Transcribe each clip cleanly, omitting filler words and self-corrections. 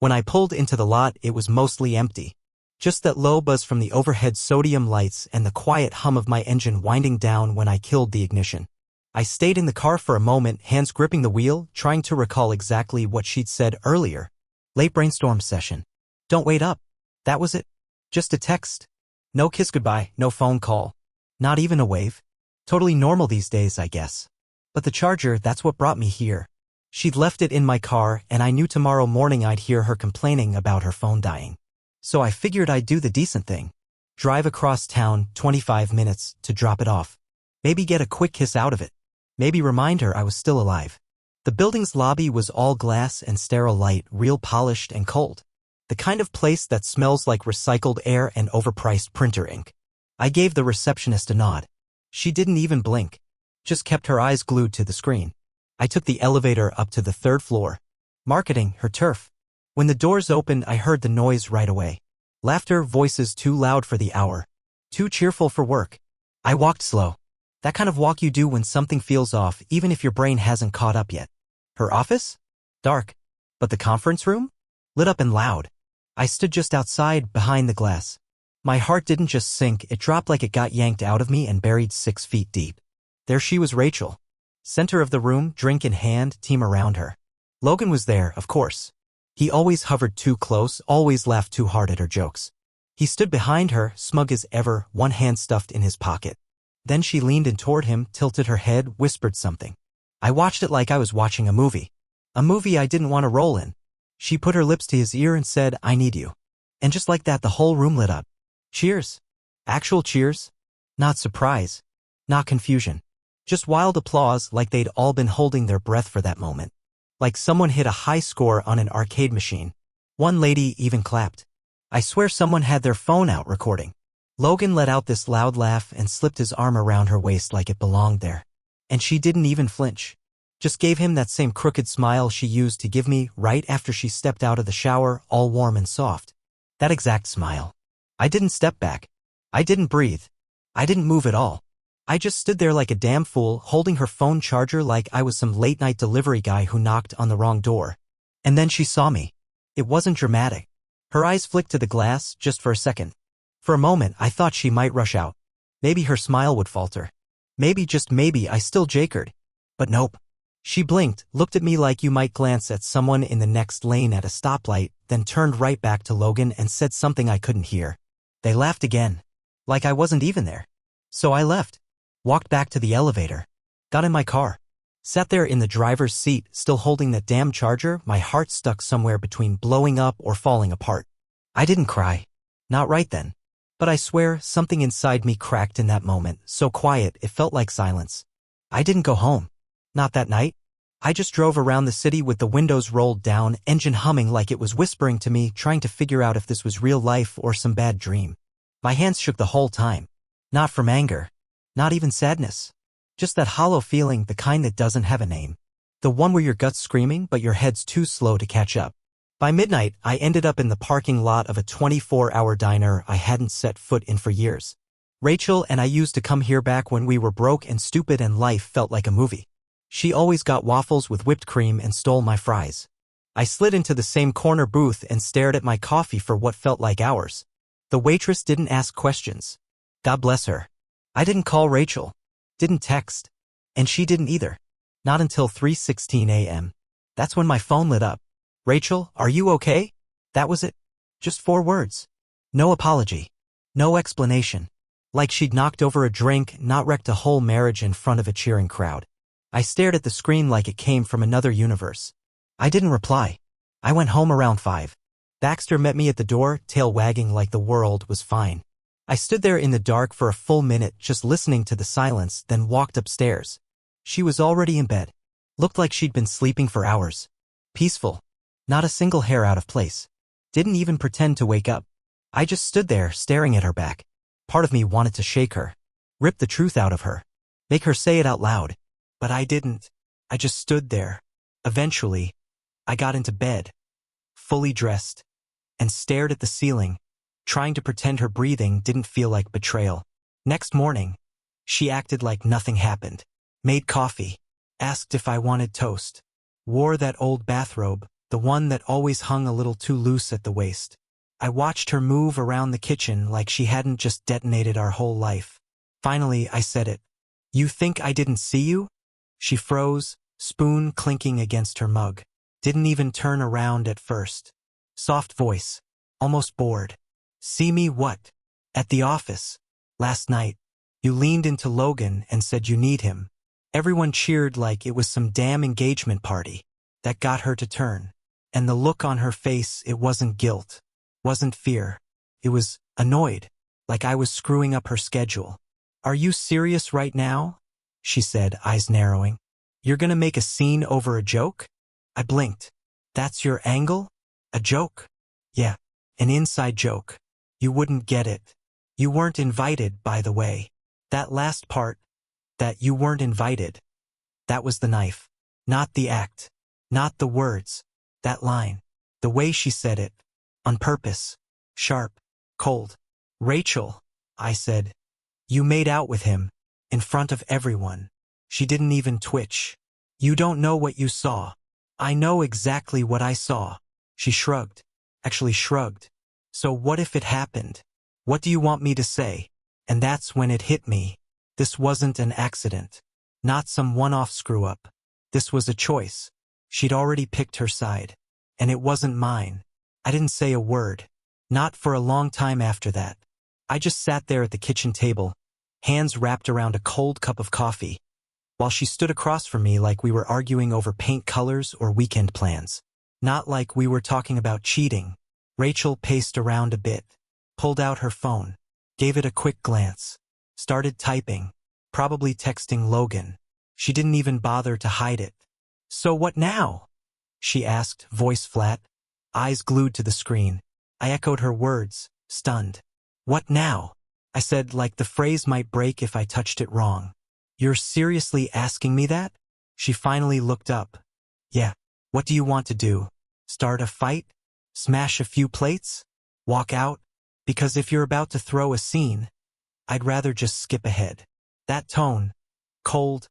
When I pulled into the lot, it was mostly empty. Just that low buzz from the overhead sodium lights and the quiet hum of my engine winding down when I killed the ignition. I stayed in the car for a moment, hands gripping the wheel, trying to recall exactly what she'd said earlier. Late brainstorm session. Don't wait up. That was it. Just a text. No kiss goodbye, no phone call. Not even a wave. Totally normal these days, I guess. But the charger, that's what brought me here. She'd left it in my car, and I knew tomorrow morning I'd hear her complaining about her phone dying. So I figured I'd do the decent thing. Drive across town, 25 minutes, to drop it off. Maybe get a quick kiss out of it. Maybe remind her I was still alive. The building's lobby was all glass and sterile light, real polished and cold. The kind of place that smells like recycled air and overpriced printer ink. I gave the receptionist a nod. She didn't even blink. Just kept her eyes glued to the screen. I took the elevator up to the 3rd floor. Marketing, her turf. When the doors opened, I heard the noise right away. Laughter, voices too loud for the hour. Too cheerful for work. I walked slow. That kind of walk you do when something feels off, even if your brain hasn't caught up yet. Her office? Dark. But the conference room? Lit up and loud. I stood just outside, behind the glass. My heart didn't just sink, it dropped like it got yanked out of me and buried 6 feet deep. There she was, Rachel. Center of the room, drink in hand, team around her. Logan was there, of course. He always hovered too close, always laughed too hard at her jokes. He stood behind her, smug as ever, one hand stuffed in his pocket. Then she leaned in toward him, tilted her head, whispered something. I watched it like I was watching a movie. A movie I didn't want to roll in. She put her lips to his ear and said, I need you. And just like that, the whole room lit up. Cheers. Actual cheers. Not surprise. Not confusion. Just wild applause, like they'd all been holding their breath for that moment. Like someone hit a high score on an arcade machine. One lady even clapped. I swear someone had their phone out recording. Logan let out this loud laugh and slipped his arm around her waist like it belonged there. And she didn't even flinch. Just gave him that same crooked smile she used to give me right after she stepped out of the shower, all warm and soft. That exact smile. I didn't step back. I didn't breathe. I didn't move at all. I just stood there like a damn fool, holding her phone charger like I was some late-night delivery guy who knocked on the wrong door. And then she saw me. It wasn't dramatic. Her eyes flicked to the glass, just for a second. For a moment, I thought she might rush out. Maybe her smile would falter. Maybe, just maybe, I still jakered. But nope. She blinked, looked at me like you might glance at someone in the next lane at a stoplight, then turned right back to Logan and said something I couldn't hear. They laughed again. Like I wasn't even there. So I left. Walked back to the elevator. Got in my car. Sat there in the driver's seat, still holding that damn charger, my heart stuck somewhere between blowing up or falling apart. I didn't cry. Not right then. But I swear, something inside me cracked in that moment, so quiet it felt like silence. I didn't go home. Not that night. I just drove around the city with the windows rolled down, engine humming like it was whispering to me, trying to figure out if this was real life or some bad dream. My hands shook the whole time. Not from anger. Not even sadness. Just that hollow feeling, the kind that doesn't have a name. The one where your gut's screaming but your head's too slow to catch up. By midnight, I ended up in the parking lot of a 24-hour diner I hadn't set foot in for years. Rachel and I used to come here back when we were broke and stupid and life felt like a movie. She always got waffles with whipped cream and stole my fries. I slid into the same corner booth and stared at my coffee for what felt like hours. The waitress didn't ask questions. God bless her. I didn't call Rachel. Didn't text. And she didn't either. Not until 3:16 a.m. That's when my phone lit up. Rachel, are you okay? That was it. Just 4 words. No apology. No explanation. Like she'd knocked over a drink, not wrecked a whole marriage in front of a cheering crowd. I stared at the screen like it came from another universe. I didn't reply. I went home around 5. Baxter met me at the door, tail wagging like the world was fine. I stood there in the dark for a full minute, just listening to the silence, then walked upstairs. She was already in bed. Looked like she'd been sleeping for hours. Peaceful. Not a single hair out of place. Didn't even pretend to wake up. I just stood there, staring at her back. Part of me wanted to shake her. Rip the truth out of her. Make her say it out loud. But I didn't. I just stood there. Eventually, I got into bed, fully dressed, and stared at the ceiling, trying to pretend her breathing didn't feel like betrayal. Next morning, she acted like nothing happened. Made coffee. Asked if I wanted toast. Wore that old bathrobe, the one that always hung a little too loose at the waist. I watched her move around the kitchen like she hadn't just detonated our whole life. Finally, I said it. "You think I didn't see you?" She froze, spoon clinking against her mug. Didn't even turn around at first. Soft voice. Almost bored. "See me what?" "At the office. Last night. You leaned into Logan and said you need him." Everyone cheered like it was some damn engagement party. That got her to turn. And the look on her face, it wasn't guilt. Wasn't fear. It was annoyed. Like I was screwing up her schedule. "Are you serious right now?" she said, eyes narrowing. "You're gonna make a scene over a joke?" I blinked. "That's your angle? A joke?" "Yeah, an inside joke. You wouldn't get it. You weren't invited, by the way." That last part, that you weren't invited. That was the knife. Not the act. Not the words. That line. The way she said it. On purpose. Sharp. Cold. "Rachel," I said. "You made out with him. In front of everyone." She didn't even twitch. "You don't know what you saw." "I know exactly what I saw." She shrugged. Actually shrugged. "So what if it happened? What do you want me to say?" And that's when it hit me. This wasn't an accident. Not some one-off screw-up. This was a choice. She'd already picked her side. And it wasn't mine. I didn't say a word. Not for a long time after that. I just sat there at the kitchen table, hands wrapped around a cold cup of coffee, while she stood across from me like we were arguing over paint colors or weekend plans. Not like we were talking about cheating. Rachel paced around a bit, pulled out her phone, gave it a quick glance, started typing, probably texting Logan. She didn't even bother to hide it. "So what now?" she asked, voice flat, eyes glued to the screen. I echoed her words, stunned. "What now?" I said, like the phrase might break if I touched it wrong. "You're seriously asking me that?" She finally looked up. "Yeah. What do you want to do? Start a fight? Smash a few plates? Walk out? Because if you're about to throw a scene, I'd rather just skip ahead." That tone. Cold.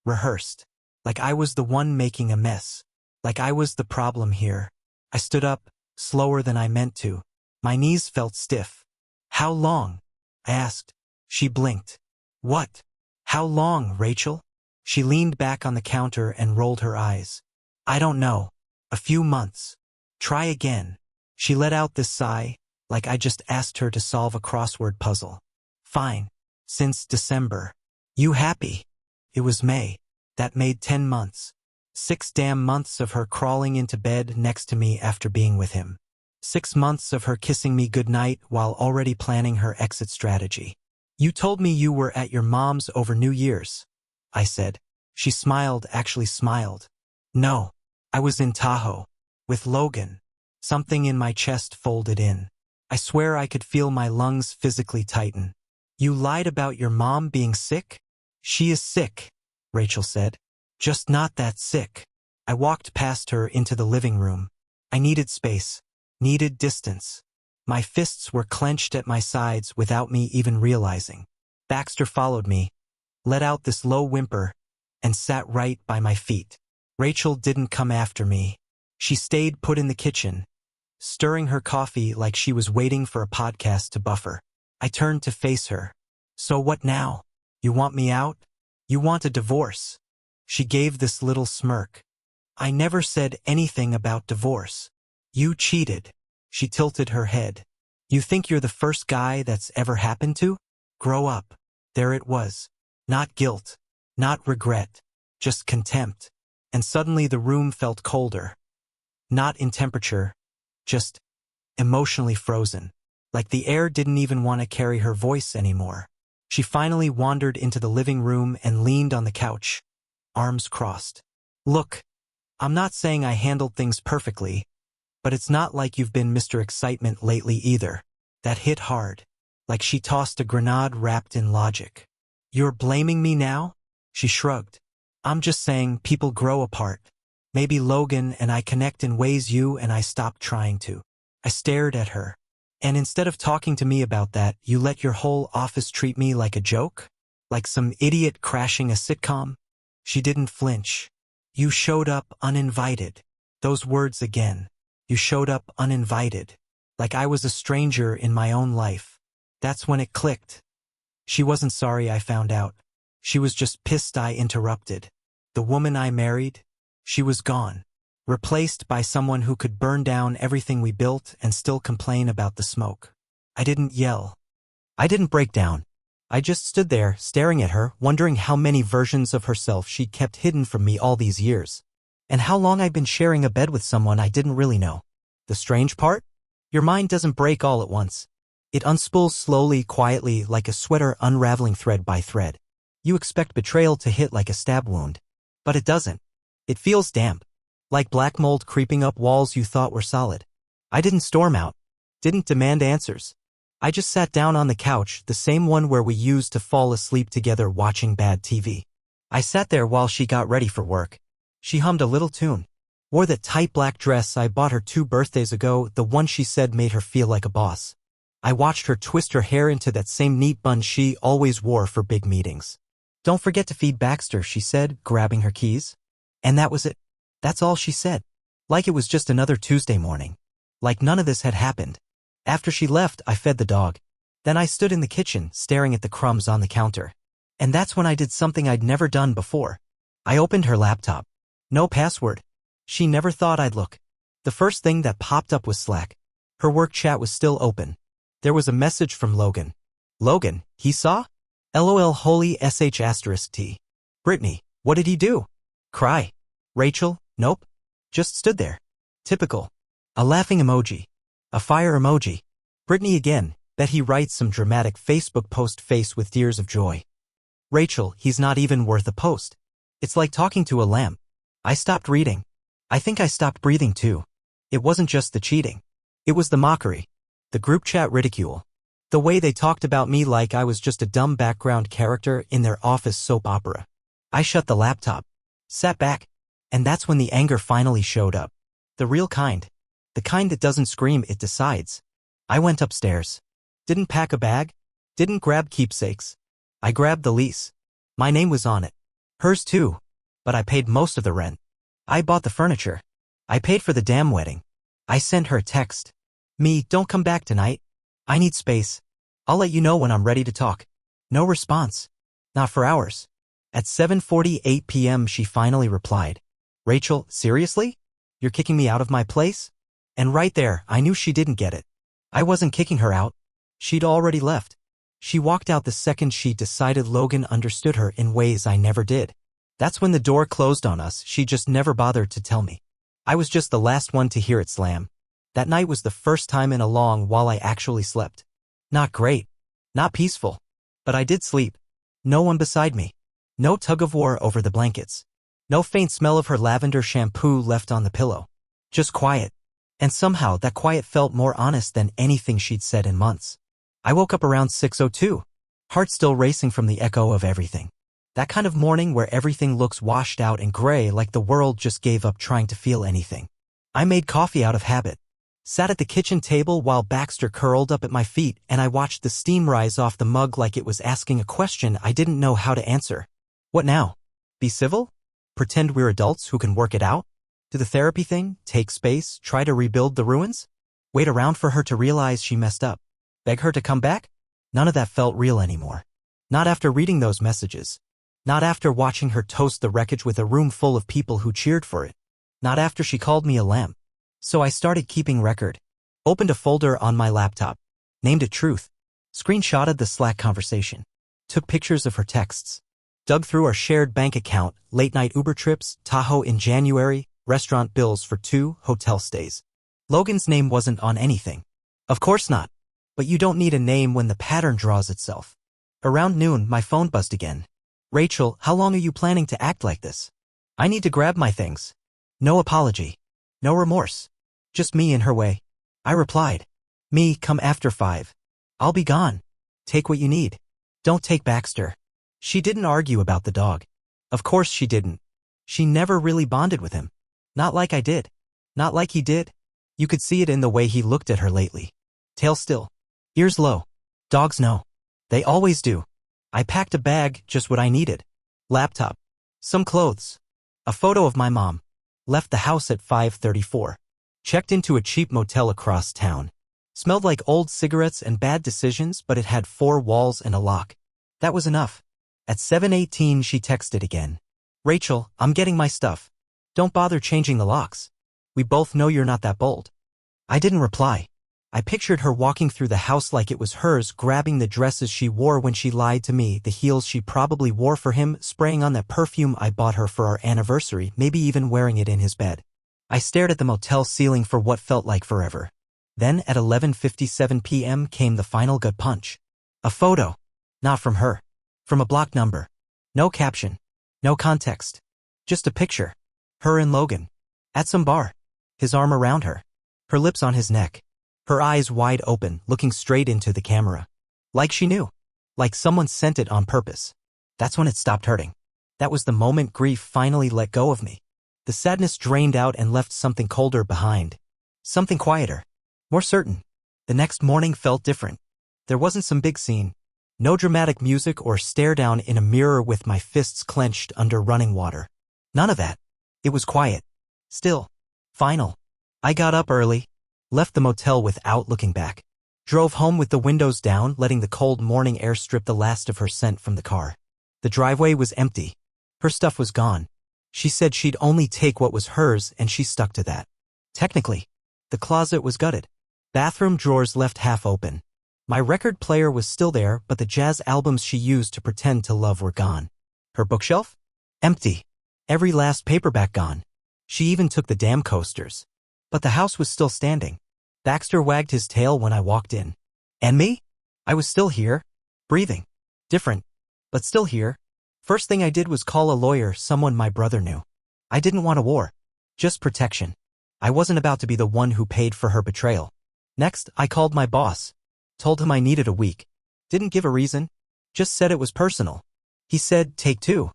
Rehearsed. Like I was the one making a mess. Like I was the problem here. I stood up, slower than I meant to. My knees felt stiff. "How long?" I asked. She blinked. "What? How long, Rachel?" She leaned back on the counter and rolled her eyes. "I don't know. A few months. Try again." She let out this sigh, like I just asked her to solve a crossword puzzle. "Fine. Since December." "You happy?" It was May. That made 10 months. 6 damn months of her crawling into bed next to me after being with him. 6 months of her kissing me goodnight while already planning her exit strategy. "You told me you were at your mom's over New Year's," I said. She smiled, actually smiled. "No. I was in Tahoe. With Logan." Something in my chest folded in. I swear I could feel my lungs physically tighten. "You lied about your mom being sick?" "She is sick," Rachel said. "Just not that sick." I walked past her into the living room. I needed space. Needed distance. My fists were clenched at my sides without me even realizing. Baxter followed me, let out this low whimper, and sat right by my feet. Rachel didn't come after me. She stayed put in the kitchen, stirring her coffee like she was waiting for a podcast to buffer. I turned to face her. "So what now? You want me out? You want a divorce?" She gave this little smirk. "I never said anything about divorce. You cheated." She tilted her head. "You think you're the first guy that's ever happened to? Grow up." There it was. Not guilt. Not regret. Just contempt. And suddenly the room felt colder. Not in temperature. Just emotionally frozen. Like the air didn't even want to carry her voice anymore. She finally wandered into the living room and leaned on the couch, arms crossed. "Look, I'm not saying I handled things perfectly, but it's not like you've been Mr. Excitement lately either." That hit hard, like she tossed a grenade wrapped in logic. "You're blaming me now?" She shrugged. "I'm just saying people grow apart. Maybe Logan and I connect in ways you and I stopped trying to." I stared at her. "And instead of talking to me about that, you let your whole office treat me like a joke? Like some idiot crashing a sitcom?" She didn't flinch. "You showed up uninvited." Those words again. You showed up uninvited. Like I was a stranger in my own life. That's when it clicked. She wasn't sorry I found out. She was just pissed I interrupted. The woman I married, she was gone. Replaced by someone who could burn down everything we built and still complain about the smoke. I didn't yell. I didn't break down. I just stood there, staring at her, wondering how many versions of herself she'd kept hidden from me all these years. And how long I'd been sharing a bed with someone I didn't really know. The strange part? Your mind doesn't break all at once. It unspools slowly, quietly, like a sweater unraveling thread by thread. You expect betrayal to hit like a stab wound. But it doesn't. It feels damp. Like black mold creeping up walls you thought were solid. I didn't storm out. Didn't demand answers. I just sat down on the couch, the same one where we used to fall asleep together watching bad TV. I sat there while she got ready for work. She hummed a little tune. Wore that tight black dress I bought her 2 birthdays ago, the one she said made her feel like a boss. I watched her twist her hair into that same neat bun she always wore for big meetings. "Don't forget to feed Baxter," she said, grabbing her keys. And that was it. That's all she said. Like it was just another Tuesday morning. Like none of this had happened. After she left, I fed the dog. Then I stood in the kitchen, staring at the crumbs on the counter. And that's when I did something I'd never done before. I opened her laptop. No password. She never thought I'd look. The first thing that popped up was Slack. Her work chat was still open. There was a message from Logan. Logan, he saw? LOL holy sh*t. Brittany, what did he do? Cry. Rachel, nope. Just stood there. Typical. A laughing emoji. A fire emoji. Brittany again, bet he writes some dramatic Facebook post face with tears of joy. Rachel, he's not even worth a post. It's like talking to a lamp. I stopped reading. I think I stopped breathing too. It wasn't just the cheating. It was the mockery. The group chat ridicule. The way they talked about me like I was just a dumb background character in their office soap opera. I shut the laptop. Sat back. And that's when the anger finally showed up. The real kind. The kind that doesn't scream, it decides. I went upstairs. Didn't pack a bag. Didn't grab keepsakes. I grabbed the lease. My name was on it. Hers too. But I paid most of the rent. I bought the furniture. I paid for the damn wedding. I sent her a text. Me, don't come back tonight. I need space. I'll let you know when I'm ready to talk. No response. Not for hours. At 7:48 p.m. she finally replied. Rachel, seriously? You're kicking me out of my place? And right there, I knew she didn't get it. I wasn't kicking her out. She'd already left. She walked out the second she decided Logan understood her in ways I never did. That's when the door closed on us. She just never bothered to tell me. I was just the last one to hear it slam. That night was the first time in a long while I actually slept. Not great. Not peaceful. But I did sleep. No one beside me. No tug-of-war over the blankets. No faint smell of her lavender shampoo left on the pillow. Just quiet. And somehow that quiet felt more honest than anything she'd said in months. I woke up around 6:02. Heart still racing from the echo of everything. That kind of morning where everything looks washed out and gray like the world just gave up trying to feel anything. I made coffee out of habit. Sat at the kitchen table while Baxter curled up at my feet and I watched the steam rise off the mug like it was asking a question I didn't know how to answer. What now? Be civil? Pretend we're adults who can work it out? Do the therapy thing, take space, try to rebuild the ruins? Wait around for her to realize she messed up? Beg her to come back? None of that felt real anymore. Not after reading those messages. Not after watching her toast the wreckage with a room full of people who cheered for it. Not after she called me a lamb. So I started keeping record. Opened a folder on my laptop. Named it Truth. Screenshotted the Slack conversation. Took pictures of her texts. Dug through our shared bank account, late-night Uber trips, Tahoe in January, restaurant bills for 2 hotel stays. Logan's name wasn't on anything. Of course not. But you don't need a name when the pattern draws itself. Around noon, my phone buzzed again. Rachel, how long are you planning to act like this? I need to grab my things. No apology. No remorse. Just me in her way. I replied. Me, come after 5. I'll be gone. Take what you need. Don't take Baxter. She didn't argue about the dog. Of course she didn't. She never really bonded with him. Not like I did. Not like he did. You could see it in the way he looked at her lately. Tail still. Ears low. Dogs know. They always do. I packed a bag, just what I needed. Laptop. Some clothes. A photo of my mom. Left the house at 5:34. Checked into a cheap motel across town. Smelled like old cigarettes and bad decisions, but it had 4 walls and a lock. That was enough. At 7:18 she texted again. Rachel, I'm getting my stuff. Don't bother changing the locks. We both know you're not that bold. I didn't reply. I pictured her walking through the house like it was hers, grabbing the dresses she wore when she lied to me, the heels she probably wore for him, spraying on that perfume I bought her for our anniversary, maybe even wearing it in his bed. I stared at the motel ceiling for what felt like forever. Then at 11:57 p.m. came the final gut punch. A photo. Not from her. From a blocked number. No caption. No context. Just a picture. Her and Logan. At some bar. His arm around her. Her lips on his neck. Her eyes wide open, looking straight into the camera. Like she knew. Like someone sent it on purpose. That's when it stopped hurting. That was the moment grief finally let go of me. The sadness drained out and left something colder behind. Something quieter. More certain. The next morning felt different. There wasn't some big scene. No dramatic music or stare down in a mirror with my fists clenched under running water. None of that. It was quiet. Still. Final. I got up early. Left the motel without looking back. Drove home with the windows down, letting the cold morning air strip the last of her scent from the car. The driveway was empty. Her stuff was gone. She said she'd only take what was hers, and she stuck to that. Technically, the closet was gutted. Bathroom drawers left half open. My record player was still there, but the jazz albums she used to pretend to love were gone. Her bookshelf? Empty. Every last paperback gone. She even took the damn coasters. But the house was still standing. Baxter wagged his tail when I walked in. And me? I was still here. Breathing. Different. But still here. First thing I did was call a lawyer, someone my brother knew. I didn't want a war. Just protection. I wasn't about to be the one who paid for her betrayal. Next, I called my boss. Told him I needed a week. Didn't give a reason. Just said it was personal. He said, take 2.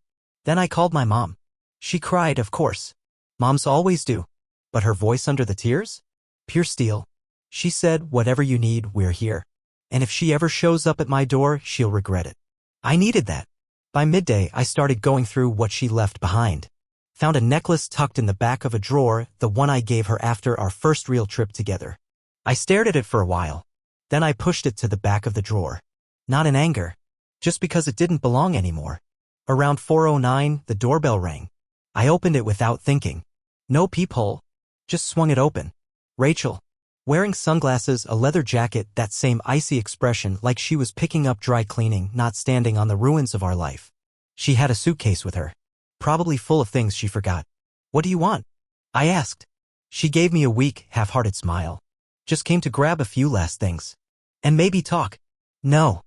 Then I called my mom. She cried, of course. Moms always do. But her voice under the tears? Pure steel. She said, whatever you need, we're here. And if she ever shows up at my door, she'll regret it. I needed that. By midday, I started going through what she left behind. Found a necklace tucked in the back of a drawer, the one I gave her after our first real trip together. I stared at it for a while. Then I pushed it to the back of the drawer. Not in anger. Just because it didn't belong anymore. Around 4:09, the doorbell rang. I opened it without thinking. No peephole. Just swung it open. Rachel. Wearing sunglasses, a leather jacket, that same icy expression, like she was picking up dry cleaning, not standing on the ruins of our life. She had a suitcase with her. Probably full of things she forgot. What do you want? I asked. She gave me a weak, half-hearted smile. Just came to grab a few last things. And maybe talk. No.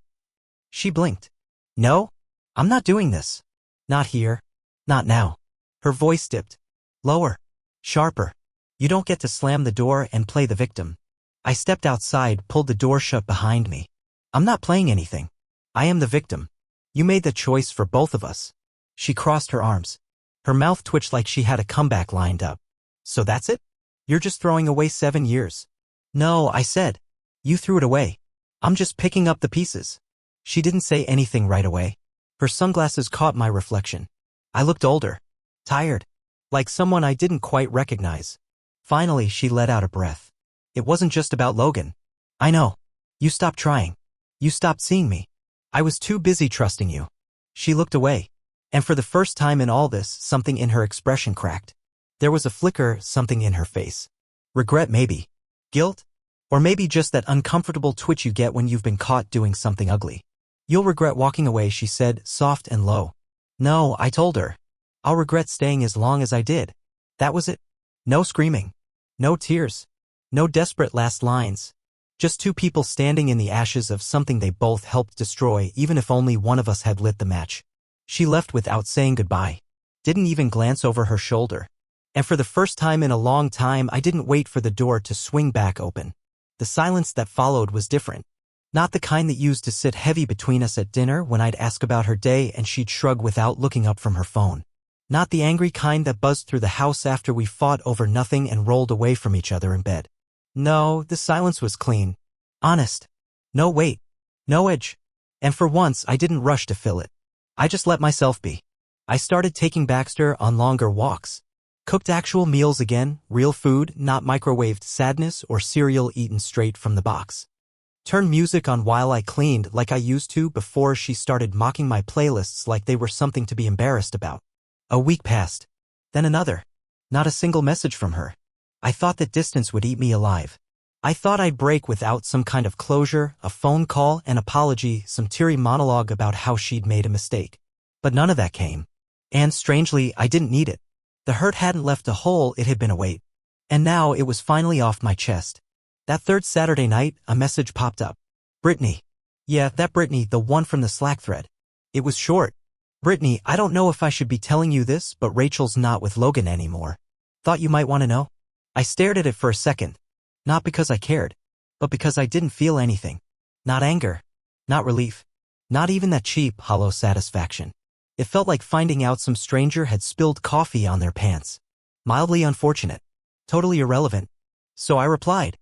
She blinked. No? I'm not doing this. Not here. Not now. Her voice dipped. Lower. Sharper. You don't get to slam the door and play the victim. I stepped outside, pulled the door shut behind me. I'm not playing anything. I am the victim. You made the choice for both of us. She crossed her arms. Her mouth twitched like she had a comeback lined up. So that's it? You're just throwing away 7 years. No, I said. You threw it away. I'm just picking up the pieces. She didn't say anything right away. Her sunglasses caught my reflection. I looked older. Tired. Like someone I didn't quite recognize. Finally, she let out a breath. It wasn't just about Logan. I know. You stopped trying. You stopped seeing me. I was too busy trusting you. She looked away. And for the first time in all this, something in her expression cracked. There was a flicker, something in her face. Regret maybe. Guilt? Or maybe just that uncomfortable twitch you get when you've been caught doing something ugly. You'll regret walking away, she said, soft and low. No, I told her. I'll regret staying as long as I did. That was it. No screaming. No tears. No desperate last lines. Just 2 people standing in the ashes of something they both helped destroy, even if only one of us had lit the match. She left without saying goodbye. Didn't even glance over her shoulder. And for the first time in a long time, I didn't wait for the door to swing back open. The silence that followed was different. Not the kind that used to sit heavy between us at dinner when I'd ask about her day and she'd shrug without looking up from her phone. Not the angry kind that buzzed through the house after we fought over nothing and rolled away from each other in bed. No, the silence was clean. Honest. No weight. No edge. And for once, I didn't rush to fill it. I just let myself be. I started taking Baxter on longer walks. Cooked actual meals again, real food, not microwaved sadness or cereal eaten straight from the box. Turned music on while I cleaned like I used to before she started mocking my playlists like they were something to be embarrassed about. A week passed. Then another. Not a single message from her. I thought that distance would eat me alive. I thought I'd break without some kind of closure, a phone call, an apology, some teary monologue about how she'd made a mistake. But none of that came. And strangely, I didn't need it. The hurt hadn't left a hole, it had been a weight. And now it was finally off my chest. That third Saturday night, a message popped up. Brittany. Yeah, that Brittany, the one from the Slack thread. It was short. Brittany, I don't know if I should be telling you this, but Rachel's not with Logan anymore. Thought you might want to know? I stared at it for a second. Not because I cared, but because I didn't feel anything. Not anger. Not relief. Not even that cheap, hollow satisfaction. It felt like finding out some stranger had spilled coffee on their pants. Mildly unfortunate. Totally irrelevant. So I replied.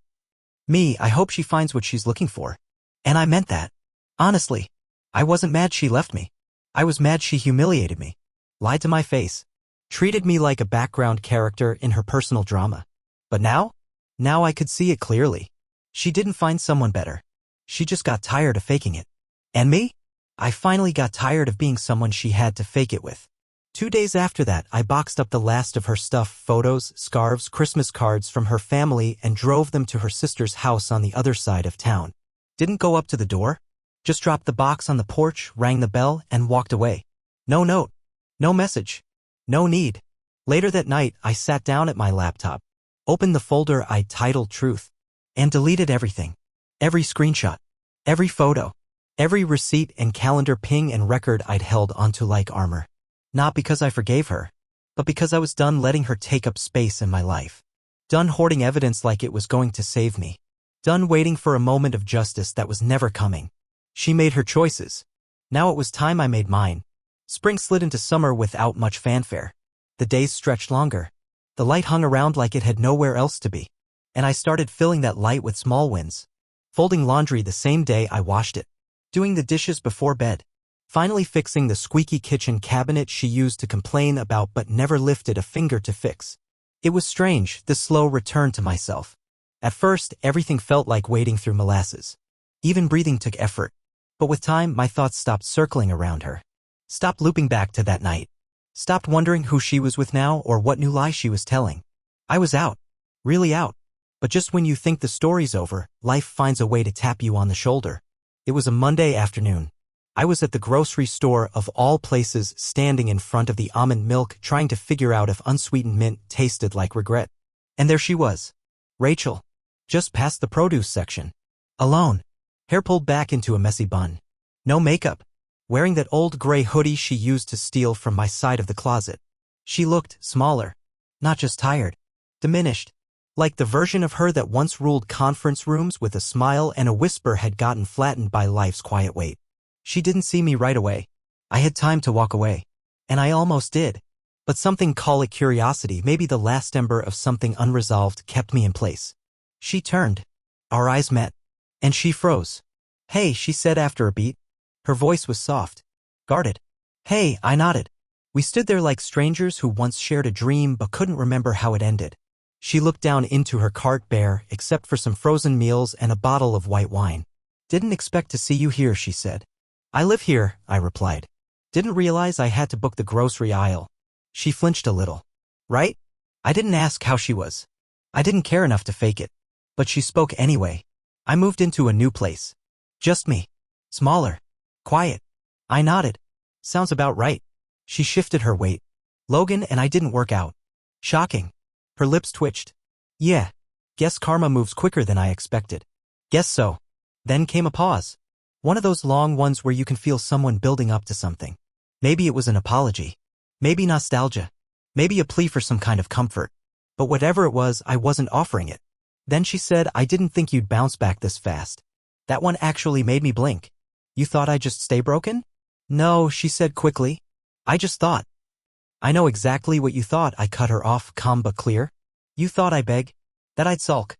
Me, I hope she finds what she's looking for. And I meant that. Honestly. I wasn't mad she left me. I was mad she humiliated me. Lied to my face. Treated me like a background character in her personal drama. But now? Now I could see it clearly. She didn't find someone better. She just got tired of faking it. And me? I finally got tired of being someone she had to fake it with. 2 days after that, I boxed up the last of her stuff, photos, scarves, Christmas cards from her family, and drove them to her sister's house on the other side of town. Didn't go up to the door. Just dropped the box on the porch, rang the bell, and walked away. No note. No message. No need. Later that night, I sat down at my laptop, opened the folder I'd titled Truth, and deleted everything. Every screenshot. Every photo. Every receipt and calendar ping and record I'd held onto like armor. Not because I forgave her, but because I was done letting her take up space in my life. Done hoarding evidence like it was going to save me. Done waiting for a moment of justice that was never coming. She made her choices. Now it was time I made mine. Spring slid into summer without much fanfare. The days stretched longer. The light hung around like it had nowhere else to be. And I started filling that light with small wins. Folding laundry the same day I washed it. Doing the dishes before bed. Finally fixing the squeaky kitchen cabinet she used to complain about but never lifted a finger to fix. It was strange, this slow return to myself. At first, everything felt like wading through molasses. Even breathing took effort. But with time, my thoughts stopped circling around her. Stopped looping back to that night. Stopped wondering who she was with now or what new lie she was telling. I was out. Really out. But just when you think the story's over, life finds a way to tap you on the shoulder. It was a Monday afternoon. I was at the grocery store of all places, standing in front of the almond milk trying to figure out if unsweetened mint tasted like regret. And there she was. Rachel. Just past the produce section. Alone. Hair pulled back into a messy bun. No makeup. Wearing that old gray hoodie she used to steal from my side of the closet. She looked smaller. Not just tired. Diminished. Like the version of her that once ruled conference rooms with a smile and a whisper had gotten flattened by life's quiet weight. She didn't see me right away. I had time to walk away. And I almost did. But something, call it curiosity, maybe the last ember of something unresolved, kept me in place. She turned. Our eyes met. And she froze. Hey, she said after a beat. Her voice was soft. Guarded. Hey, I nodded. We stood there like strangers who once shared a dream but couldn't remember how it ended. She looked down into her cart bare, except for some frozen meals and a bottle of white wine. Didn't expect to see you here, she said. I live here, I replied. Didn't realize I had to book the grocery aisle. She flinched a little. Right? I didn't ask how she was. I didn't care enough to fake it. But she spoke anyway. I moved into a new place. Just me. Smaller. Quiet. I nodded. Sounds about right. She shifted her weight. Logan and I didn't work out. Shocking. Her lips twitched. Yeah. Guess karma moves quicker than I expected. Guess so. Then came a pause. One of those long ones where you can feel someone building up to something. Maybe it was an apology. Maybe nostalgia. Maybe a plea for some kind of comfort. But whatever it was, I wasn't offering it. Then she said, I didn't think you'd bounce back this fast. That one actually made me blink. You thought I'd just stay broken? No, she said quickly. I just thought. I know exactly what you thought, I cut her off, calm but clear. You thought I beg. That I'd sulk.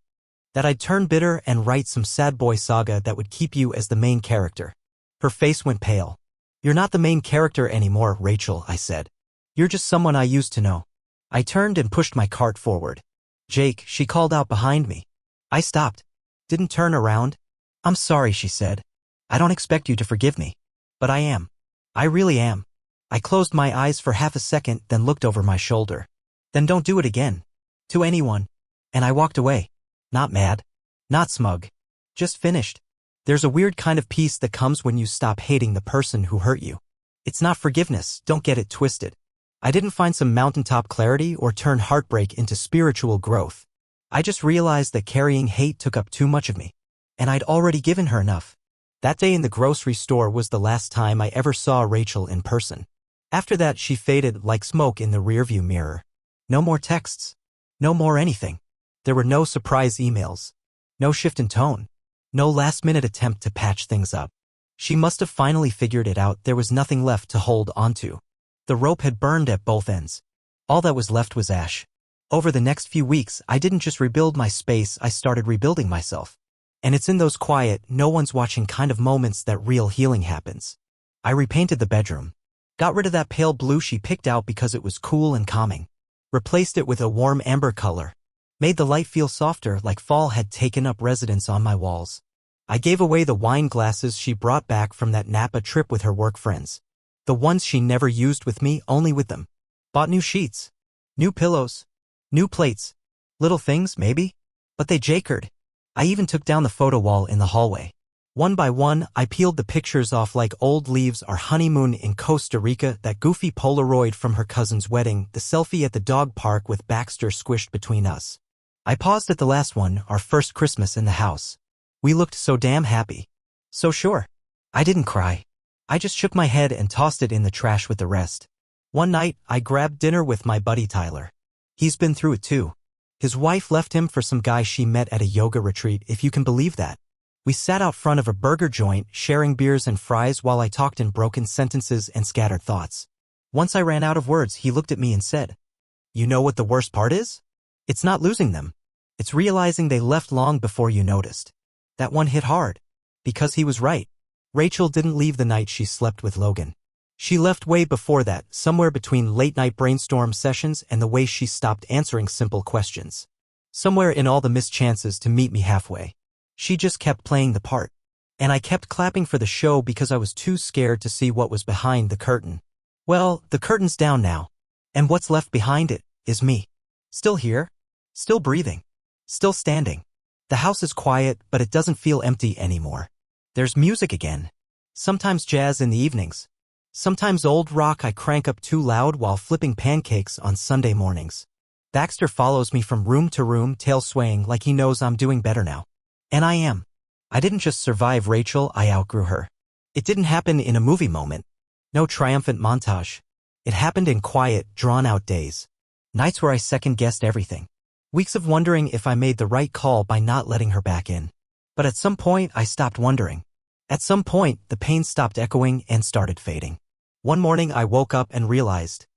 That I'd turn bitter and write some sad boy saga that would keep you as the main character. Her face went pale. You're not the main character anymore, Rachel, I said. You're just someone I used to know. I turned and pushed my cart forward. "Jake," she called out behind me. I stopped. Didn't turn around. "I'm sorry," she said. "I don't expect you to forgive me. But I am. I really am." I closed my eyes for half a second, then looked over my shoulder. "Then don't do it again. To anyone." And I walked away. Not mad. Not smug. Just finished. There's a weird kind of peace that comes when you stop hating the person who hurt you. It's not forgiveness, don't get it twisted. I didn't find some mountaintop clarity or turn heartbreak into spiritual growth. I just realized that carrying hate took up too much of me. And I'd already given her enough. That day in the grocery store was the last time I ever saw Rachel in person. After that, she faded like smoke in the rearview mirror. No more texts. No more anything. There were no surprise emails. No shift in tone. No last-minute attempt to patch things up. She must have finally figured it out. There was nothing left to hold onto. The rope had burned at both ends. All that was left was ash. Over the next few weeks, I didn't just rebuild my space, I started rebuilding myself. And it's in those quiet, no one's watching kind of moments that real healing happens. I repainted the bedroom. Got rid of that pale blue she picked out because it was cool and calming. Replaced it with a warm amber color. Made the light feel softer, like fall had taken up residence on my walls. I gave away the wine glasses she brought back from that Napa trip with her work friends. The ones she never used with me, only with them. Bought new sheets. New pillows. New plates. Little things, maybe? But they jakered. I even took down the photo wall in the hallway. One by one, I peeled the pictures off like old leaves. Our honeymoon in Costa Rica, that goofy Polaroid from her cousin's wedding, the selfie at the dog park with Baxter squished between us. I paused at the last one, our first Christmas in the house. We looked so damn happy. So sure. I didn't cry. I just shook my head and tossed it in the trash with the rest. One night, I grabbed dinner with my buddy Tyler. He's been through it too. His wife left him for some guy she met at a yoga retreat, if you can believe that. We sat out front of a burger joint, sharing beers and fries while I talked in broken sentences and scattered thoughts. Once I ran out of words, he looked at me and said, "You know what the worst part is? It's not losing them. It's realizing they left long before you noticed." That one hit hard. Because he was right. Rachel didn't leave the night she slept with Logan. She left way before that, somewhere between late-night brainstorm sessions and the way she stopped answering simple questions. Somewhere in all the missed chances to meet me halfway. She just kept playing the part. And I kept clapping for the show because I was too scared to see what was behind the curtain. Well, the curtain's down now. And what's left behind it is me. Still here. Still breathing. Still standing. The house is quiet, but it doesn't feel empty anymore. There's music again. Sometimes jazz in the evenings. Sometimes old rock I crank up too loud while flipping pancakes on Sunday mornings. Baxter follows me from room to room, tail swaying like he knows I'm doing better now. And I am. I didn't just survive Rachel, I outgrew her. It didn't happen in a movie moment. No triumphant montage. It happened in quiet, drawn-out days. Nights where I second-guessed everything. Weeks of wondering if I made the right call by not letting her back in. But at some point, I stopped wondering. At some point, the pain stopped echoing and started fading. One morning, I woke up and realized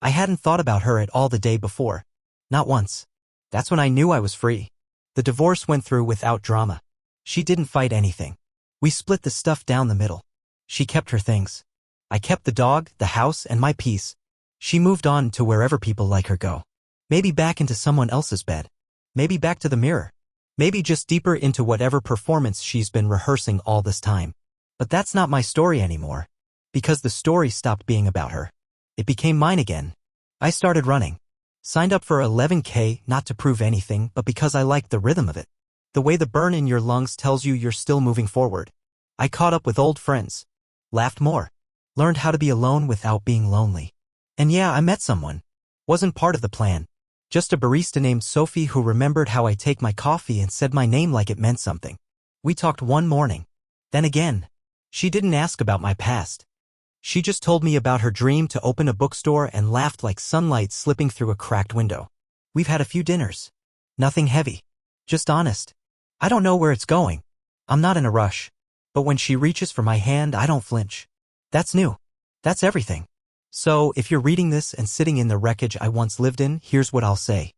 I hadn't thought about her at all the day before. Not once. That's when I knew I was free. The divorce went through without drama. She didn't fight anything. We split the stuff down the middle. She kept her things. I kept the dog, the house, and my peace. She moved on to wherever people like her go. Maybe back into someone else's bed. Maybe back to the mirror. Maybe just deeper into whatever performance she's been rehearsing all this time. But that's not my story anymore. Because the story stopped being about her. It became mine again. I started running. Signed up for 11K, not to prove anything, but because I liked the rhythm of it. The way the burn in your lungs tells you you're still moving forward. I caught up with old friends. Laughed more. Learned how to be alone without being lonely. And yeah, I met someone. Wasn't part of the plan. Just a barista named Sophie who remembered how I take my coffee and said my name like it meant something. We talked one morning. Then again. She didn't ask about my past. She just told me about her dream to open a bookstore and laughed like sunlight slipping through a cracked window. We've had a few dinners. Nothing heavy. Just honest. I don't know where it's going. I'm not in a rush. But when she reaches for my hand, I don't flinch. That's new. That's everything. So, if you're reading this and sitting in the wreckage I once lived in, here's what I'll say.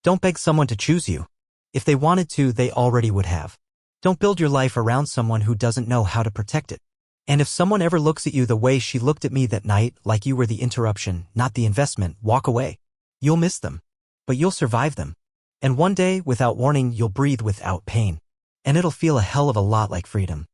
Don't beg someone to choose you. If they wanted to, they already would have. Don't build your life around someone who doesn't know how to protect it. And if someone ever looks at you the way she looked at me that night, like you were the interruption, not the investment, walk away. You'll miss them. But you'll survive them. And one day, without warning, you'll breathe without pain. And it'll feel a hell of a lot like freedom.